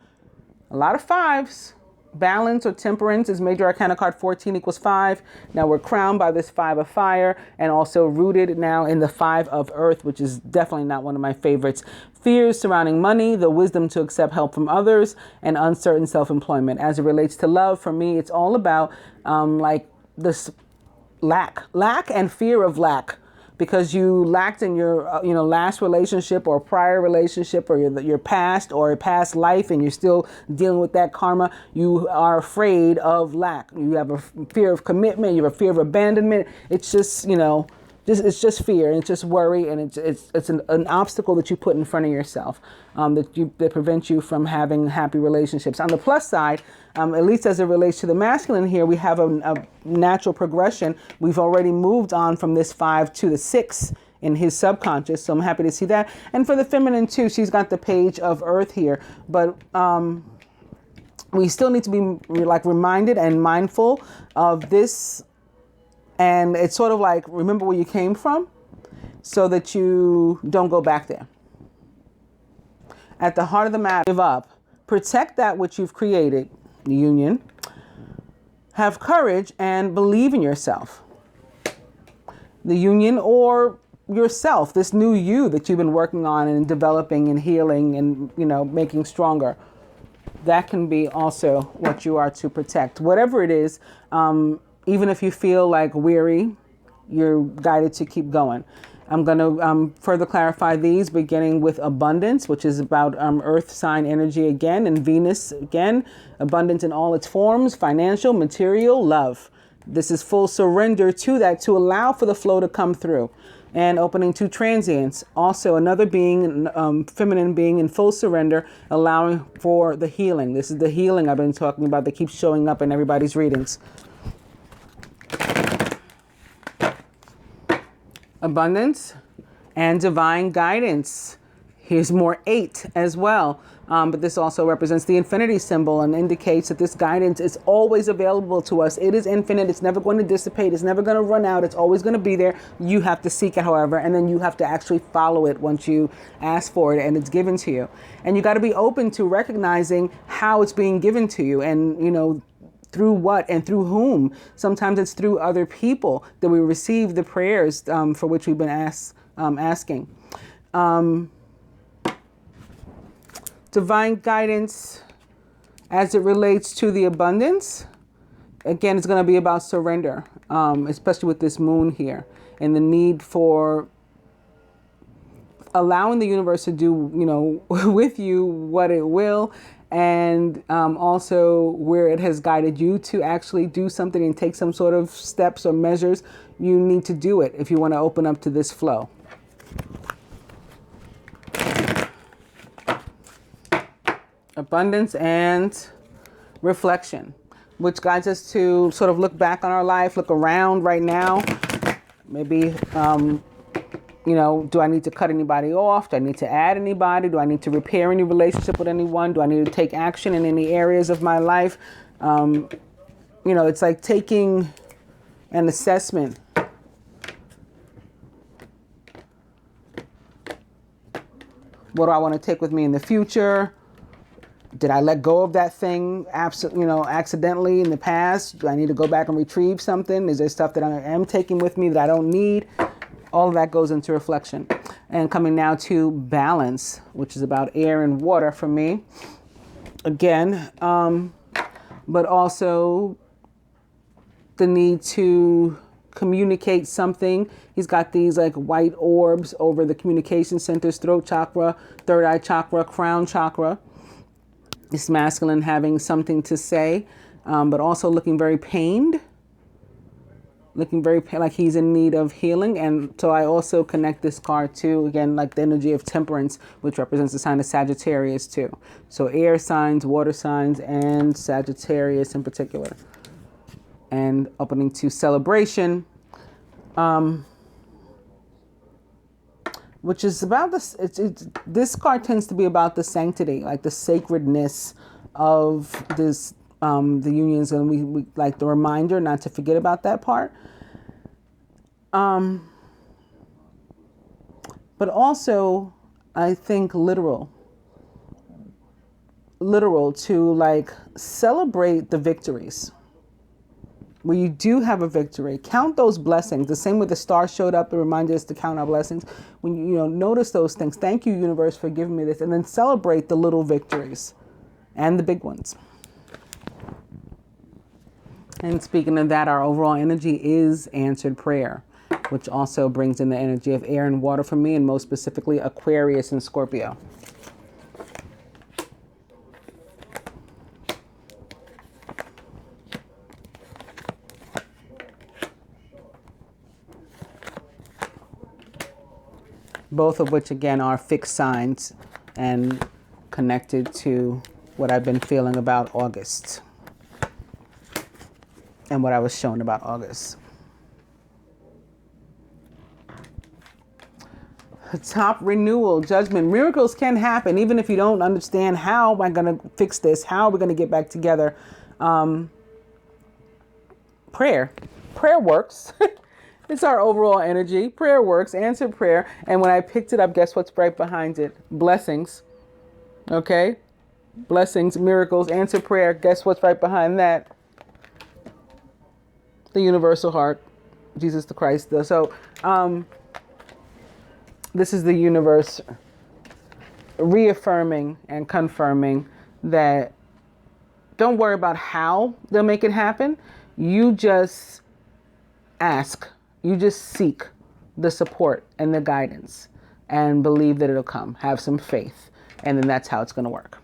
A lot of 5s. Balance or temperance is major arcana card 14 equals 5. Now we're crowned by this 5 of fire, and also rooted now in the 5 of earth, which is definitely not one of my favorites. Fears surrounding money, the wisdom to accept help from others, and uncertain self-employment. As it relates to love, for me, it's all about like this lack and fear of lack. Because you lacked in your last relationship or prior relationship, or your past or a past life, and you're still dealing with that karma, you are afraid of lack. You have a fear of commitment. You have a fear of abandonment. It's just it's just fear, and it's just worry, and it's an obstacle that you put in front of yourself that prevents you from having happy relationships. On the plus side, at least as it relates to the masculine here, we have a natural progression. We've already moved on from this 5 to the 6 in his subconscious, so I'm happy to see that. And for the feminine too, she's got the page of earth here, but we still need to be reminded and mindful of this. And it's sort of like, remember where you came from so that you don't go back there. At the heart of the matter, give up. Protect that which you've created, the union. Have courage and believe in yourself. The union or yourself, this new you that you've been working on and developing and healing and, making stronger. That can be also what you are to protect. Whatever it is, even if you feel like weary, you're guided to keep going. I'm going to further clarify these, beginning with abundance, which is about earth sign energy again, and Venus again, abundance in all its forms, financial, material, love. This is full surrender to that, to allow for the flow to come through. And opening to transience, also another being, feminine being in full surrender, allowing for the healing. This is the healing I've been talking about that keeps showing up in everybody's readings. Abundance and divine guidance. Here's more 8 as well. But this also represents the infinity symbol and indicates that this guidance is always available to us. It is infinite. It's never going to dissipate. It's never going to run out. It's always going to be there. You have to seek it, however, and then you have to actually follow it once you ask for it and it's given to you. And you got to be open to recognizing how it's being given to you, and, through what and through whom. Sometimes it's through other people that we receive the prayers for which we've been asking. Divine guidance as it relates to the abundance. Again, it's going to be about surrender, especially with this moon here, and the need for allowing the universe to do, with you what it will. And also where it has guided you to actually do something and take some sort of steps or measures, you need to do it if you want to open up to this flow. Abundance and reflection, which guides us to sort of look back on our life, look around right now. Maybe do I need to cut anybody off? Do I need to add anybody? Do I need to repair any relationship with anyone? Do I need to take action in any areas of my life? It's like taking an assessment. What do I want to take with me in the future? Did I let go of that thing accidentally in the past? Do I need to go back and retrieve something? Is there stuff that I am taking with me that I don't need? All of that goes into reflection. And coming now to balance, which is about air and water for me. Again, but also the need to communicate something. He's got these like white orbs over the communication centers, throat chakra, third eye chakra, crown chakra. This masculine having something to say, but also looking very pained. looking very like he's in need of healing. And so I also connect this card to, again, like the energy of temperance, which represents the sign of Sagittarius too. So air signs, water signs, and Sagittarius in particular. And opening to celebration, which is about this. This card tends to be about the sanctity, like the sacredness of this, the unions, and we like the reminder not to forget about that part. But also, I think literal to like celebrate the victories. Where you do have a victory, count those blessings. The same way the star showed up to remind us to count our blessings. When you notice those things, thank you, universe, for giving me this, and then celebrate the little victories and the big ones. And speaking of that, our overall energy is answered prayer, which also brings in the energy of air and water for me, and most specifically Aquarius and Scorpio. Both of which, again, are fixed signs and connected to what I've been feeling about August and what I was shown about August. Top, renewal, judgment. Miracles can happen even if you don't understand how am I going to fix this, how are we going to get back together. Prayer works. It's our overall energy. Prayer works, answered prayer. And when I picked it up, guess what's right behind it? Blessings. Okay? Blessings, miracles, answered prayer. Guess what's right behind that? The universal heart, Jesus the Christ. So this is the universe reaffirming and confirming that don't worry about how they'll make it happen. You just ask. You just seek the support and the guidance and believe that it'll come. Have some faith. And then that's how it's going to work.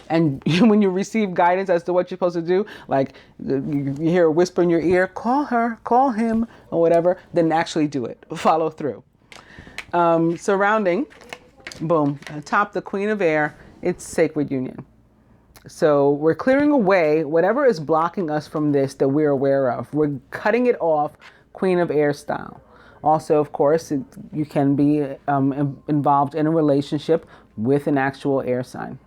And when you receive guidance as to what you're supposed to do, like you hear a whisper in your ear, call her, call him, or whatever, then actually do it. Follow through. Surrounding, boom, atop the Queen of Air, it's sacred union. So we're clearing away whatever is blocking us from this that we're aware of. We're cutting it off, Queen of Air style. Also, of course, you can be involved in a relationship with an actual air sign.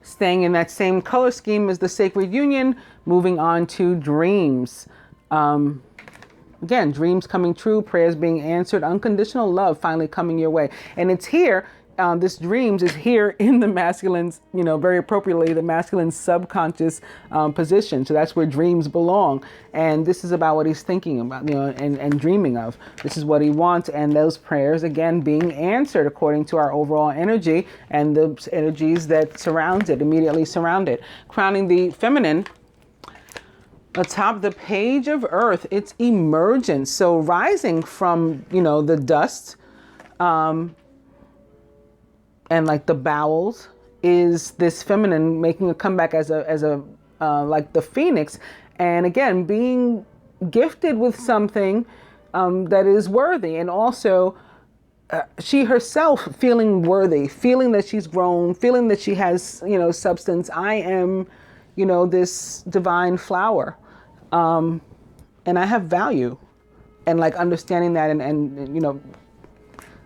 Staying in that same color scheme as the sacred union, moving on to dreams. Again, dreams coming true, prayers being answered, unconditional love finally coming your way. And it's here, this dreams is here in the masculine's, very appropriately, the masculine subconscious position. So that's where dreams belong. And this is about what he's thinking about, and dreaming of. This is what he wants. And those prayers, again, being answered according to our overall energy and the energies that surround it, immediately surround it. Crowning the feminine, atop the page of earth, it's emergence. So rising from, the dust, and like the bowels is this feminine making a comeback as a like the phoenix. And again, being gifted with something, that is worthy. And also, she herself feeling worthy, feeling that she's grown, feeling that she has, substance. I am, this divine flower. And I have value, and like understanding that and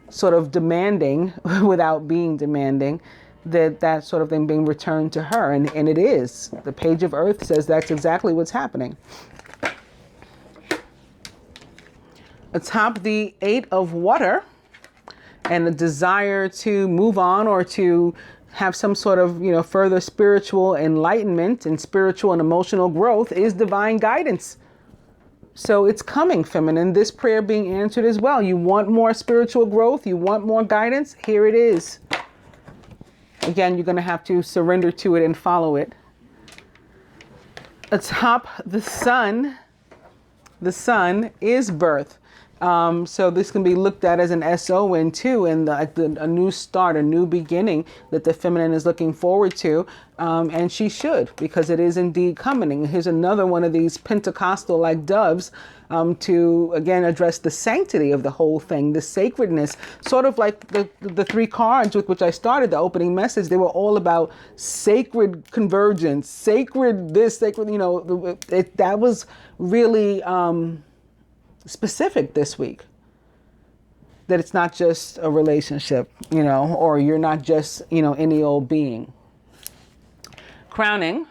sort of demanding without being demanding that sort of thing being returned to her. And it is. The page of earth says that's exactly what's happening. Atop the 8 of water and the desire to move on or to have some sort of, further spiritual enlightenment and spiritual and emotional growth is divine guidance. So it's coming, feminine. This prayer being answered as well. You want more spiritual growth? You want more guidance? Here it is. Again, you're going to have to surrender to it and follow it. Atop the sun is birth. So this can be looked at as an SON too, and a new start, a new beginning that the feminine is looking forward to. And she should, because it is indeed coming. Here's another one of these Pentecostal like doves to, again, address the sanctity of the whole thing, the sacredness, sort of like the three cards with which I started the opening message. They were all about sacred convergence, sacred this, sacred, that was really specific this week. That it's not just a relationship, or you're not just, any old being. Crowning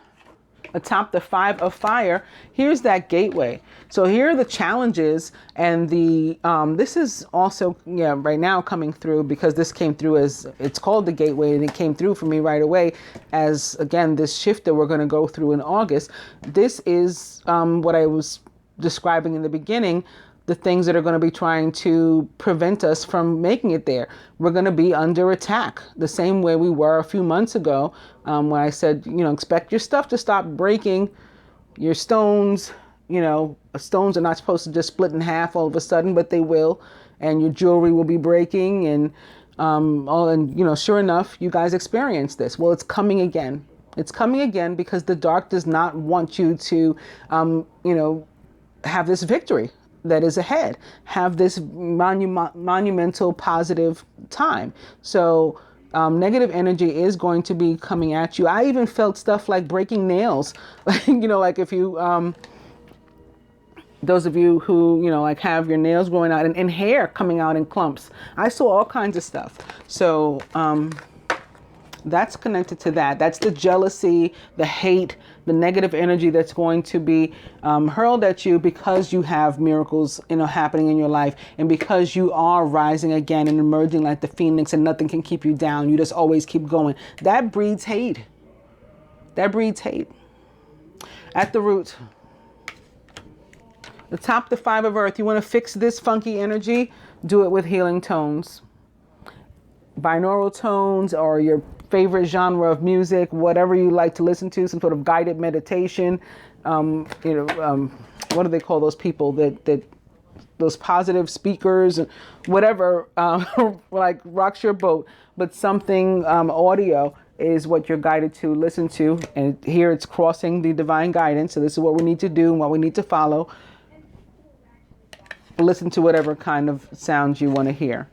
atop the 5 of fire, here's that gateway. So here are the challenges, and this is also right now coming through, because this came through as, it's called the gateway, and it came through for me right away as, again, this shift that we're going to go through in August. This is what I was describing in the beginning, the things that are going to be trying to prevent us from making it there. We're going to be under attack the same way we were a few months ago, when I said, expect your stuff to stop breaking, your stones. Stones are not supposed to just split in half all of a sudden, but they will, and your jewelry will be breaking, and sure enough, you guys experience this. Well, it's coming again. It's coming again because the dark does not want you to, have this victory that is ahead, have this monumental positive time. So negative energy is going to be coming at you. I even felt stuff like breaking nails, like if you, those of you who, have your nails growing out and hair coming out in clumps. I saw all kinds of stuff. So that's connected to that. That's the jealousy, the hate, the negative energy that's going to be hurled at you because you have miracles, happening in your life, and because you are rising again and emerging like the phoenix, and nothing can keep you down. You just always keep going. That breeds hate. That breeds hate. At the root, atop the 5 of earth, you want to fix this funky energy, do it with healing tones. Binaural tones, or your favorite genre of music, whatever you like to listen to, some sort of guided meditation. What do they call those people that those positive speakers, whatever, like rocks your boat, but something audio is what you're guided to listen to. And here it's crossing the divine guidance. So this is what we need to do and what we need to follow. Listen to whatever kind of sounds you want to hear.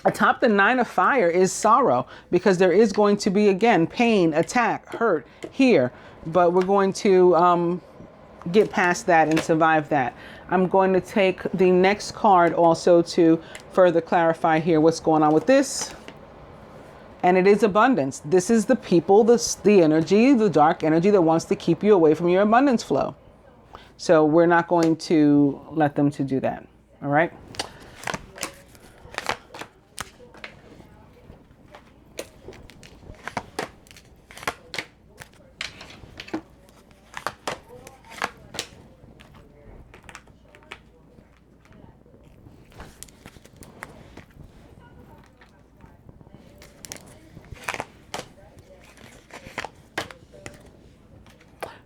Atop the 9 of fire is sorrow, because there is going to be, again, pain, attack, hurt here, but we're going to get past that and survive that. I'm going to take the next card also to further clarify here what's going on with this. And it is abundance. This is the people, the energy, the dark energy that wants to keep you away from your abundance flow. So we're not going to let them to do that. All right.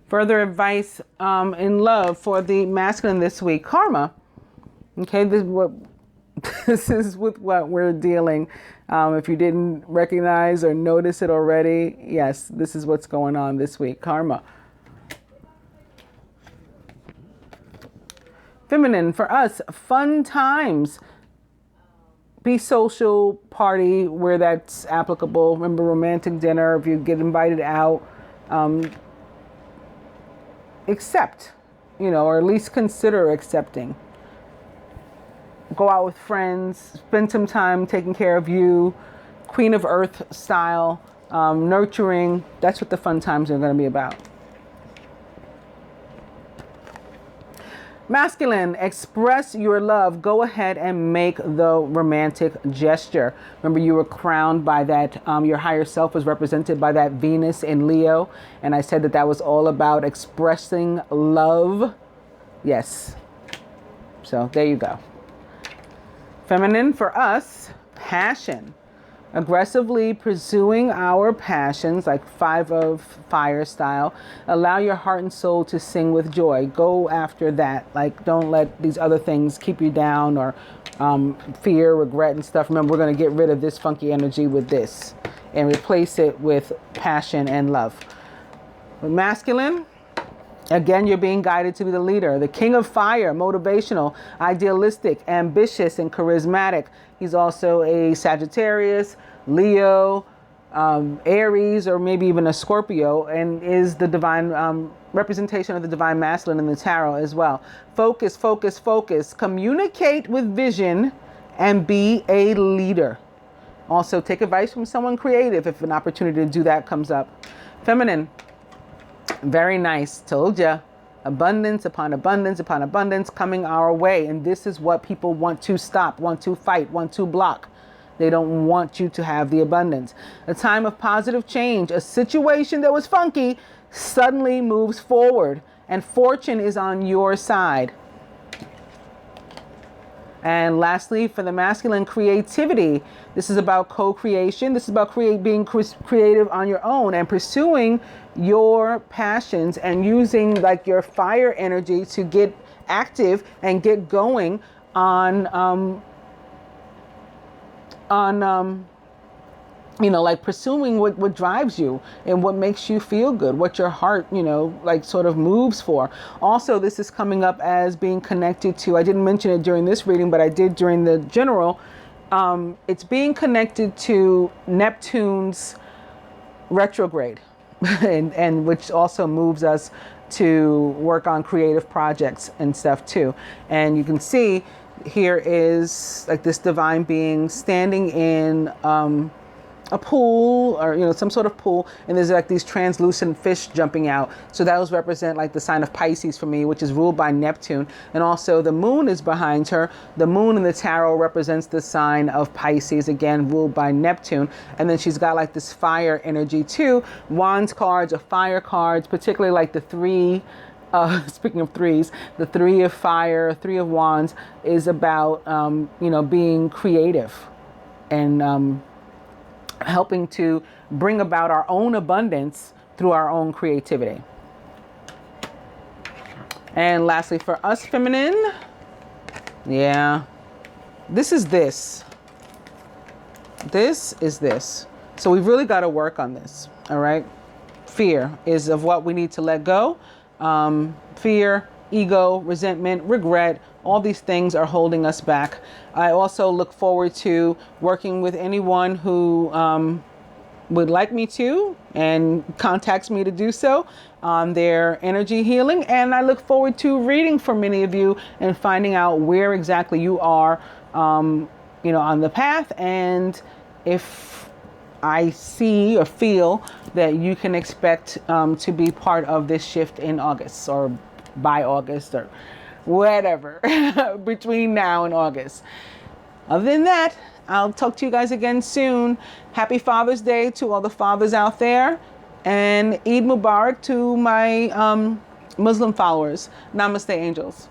Further advice in love for the masculine this week. Karma. Okay, this is with what we're dealing. If you didn't recognize or notice it already, yes, this is what's going on this week. Karma. Feminine, for us, fun times. Be social, party where that's applicable. Remember, romantic dinner, if you get invited out. Accept, or at least consider accepting. Go out with friends, spend some time taking care of you, Queen of Earth style, nurturing. That's what the fun times are going to be about. Masculine, express your love. Go ahead and make the romantic gesture. Remember, you were crowned by that, your higher self was represented by that Venus in Leo. And I said that was all about expressing love. Yes. So there you go. Feminine, for us, passion. Aggressively pursuing our passions, like 5 of fire style. Allow your heart and soul to sing with joy. Go after that. Like, don't let these other things keep you down, or fear, regret, and stuff. Remember, we're going to get rid of this funky energy with this and replace it with passion and love. With masculine, again, you're being guided to be the leader. The king of fire, motivational, idealistic, ambitious, and charismatic. He's also a Sagittarius, Leo, Aries, or maybe even a Scorpio, and is the divine representation of the divine masculine in the tarot as well. Focus, focus, focus. Communicate with vision and be a leader. Also, take advice from someone creative if an opportunity to do that comes up. Feminine. Very nice. Told ya. Abundance upon abundance upon abundance coming our way. And this is what people want to stop, want to fight, want to block. They don't want you to have the abundance. A time of positive change. A situation that was funky suddenly moves forward. And fortune is on your side. And lastly, for the masculine, creativity. This is about co-creation. This is about being creative on your own and pursuing your passions and using like your fire energy to get active and get going on you know, like pursuing what drives you and what makes you feel good, what your heart, you know, like sort of moves for. Also, this is coming up as being connected to, I didn't mention it during this reading, but I did during the general. It's being connected to Neptune's retrograde and which also moves us to work on creative projects and stuff too. And you can see here is like this divine being standing in a pool, or you know, some sort of pool, and there's like these translucent fish jumping out. So that was represent like the sign of Pisces for me, which is ruled by Neptune. And also the moon is behind her. The moon in the tarot represents the sign of Pisces, again ruled by Neptune. And then she's got like this fire energy too. Wands cards or fire cards, particularly like the 3. Speaking of 3s, the 3 of fire, 3 of wands is about you know, being creative and helping to bring about our own abundance through our own creativity. And lastly, for us feminine, yeah, this is this. This is this. So we've really got to work on this, all right? Fear is of what we need to let go. Fear, ego, resentment, regret, all these things are holding us back. I also look forward to working with anyone who would like me to and contacts me to do so on their energy healing. And I look forward to reading for many of you and finding out where exactly you are, you know, on the path. And if I see or feel that you can expect to be part of this shift in August or by August or whatever between now and August. Other than that, I'll talk to you guys again soon. Happy Father's Day to all the fathers out there, and Eid Mubarak to my Muslim followers. Namaste, angels.